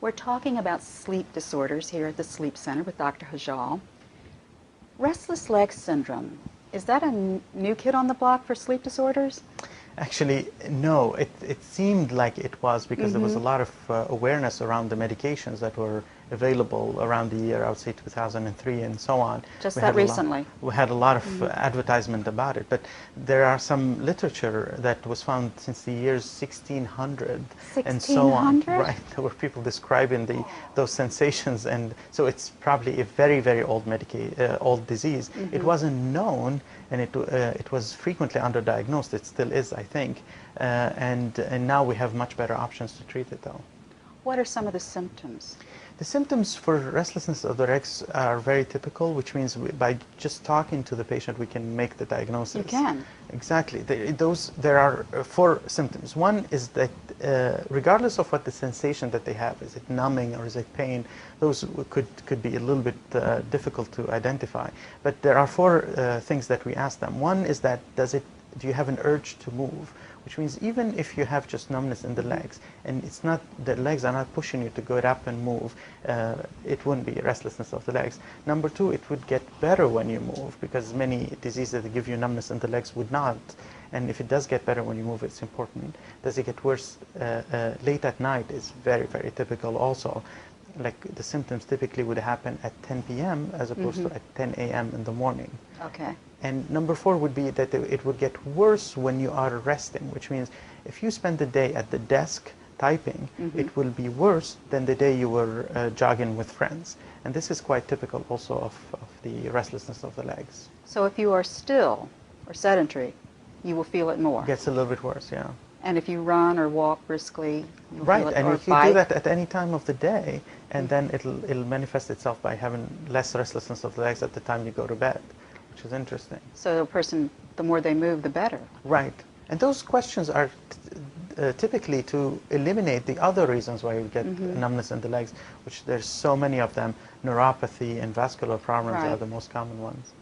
We're talking about sleep disorders here at the Sleep Center with Dr. Hajal. Restless leg syndrome, is that a new kid on the block for sleep disorders? Actually, no. It seemed like it was because there was a lot of awareness around the medications that were available around the year, I would say 2003 and so on. Just that recently? We had a lot of advertisement about it, but there are some literature that was found since the years 1600 and so on. Right, there were people describing those sensations, and so it's probably a very, very old old disease. It wasn't known, and it was frequently underdiagnosed. It still is, I think, and now we have much better options to treat it, though. What are some of the symptoms? The symptoms for restlessness of the legs are very typical, which means by just talking to the patient, we can make the diagnosis. You can? Exactly. There are 4 symptoms. One is that regardless of what the sensation that they have, is it numbing or is it pain, those could be a little bit difficult to identify. But there are 4 things that we ask them. One is that do you have an urge to move? Which means even if you have just numbness in the legs, and the legs are not pushing you to go up and move, it wouldn't be restlessness of the legs. Number 2, it would get better when you move, because many diseases that give you numbness in the legs would not. And if it does get better when you move, it's important. Does it get worse late at night is very, very typical also. Like the symptoms typically would happen at 10 p.m. as opposed to at 10 a.m. in the morning. Okay. And number 4 would be that it would get worse when you are resting, which means if you spend the day at the desk typing, it will be worse than the day you were jogging with friends. And this is quite typical also of the restlessness of the legs. So if you are still or sedentary, you will feel it more? It gets a little bit worse, yeah. And if you run or walk briskly, you'll right, feel it, and or if you do that at any time of the day, and then it'll manifest itself by having less restlessness of the legs at the time you go to bed, which is interesting. So the person, the more they move, the better. Right, and those questions are typically to eliminate the other reasons why you get numbness in the legs, which there's so many of them. Neuropathy and vascular problems are the most common ones.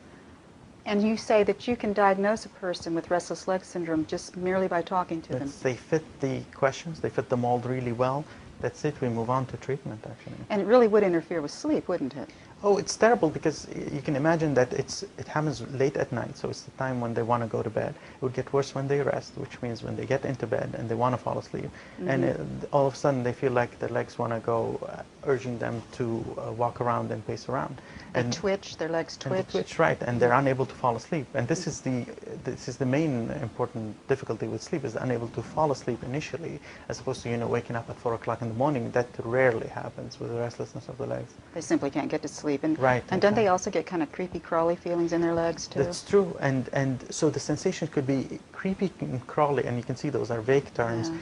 And you say that you can diagnose a person with restless leg syndrome just merely by talking to them. They fit the questions, they fit the mold really well. That's it, we move on to treatment, actually. And it really would interfere with sleep, wouldn't it? Oh, it's terrible because you can imagine that it happens late at night, so it's the time when they want to go to bed. It would get worse when they rest, which means when they get into bed and they want to fall asleep, and all of a sudden they feel like their legs want to go, urging them to walk around and pace around. And twitch, their legs twitch. And they twitch, right, and they're unable to fall asleep. And this is the main important difficulty with sleep, is unable to fall asleep initially, as opposed to waking up at 4 o'clock in the morning. That rarely happens with the restlessness of the legs. They simply can't get to sleep. And, right. And don't they also get kind of creepy, crawly feelings in their legs too? That's true. And so the sensation could be creepy and crawly, and you can see those are vague terms,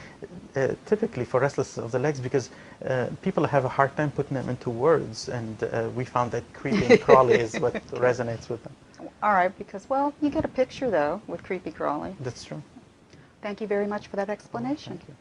typically for restlessness of the legs, because people have a hard time putting them into words, and we found that creepy and crawly is what resonates with them. All right, because, well, you get a picture, though, with creepy crawly. That's true. Thank you very much for that explanation. Thank you.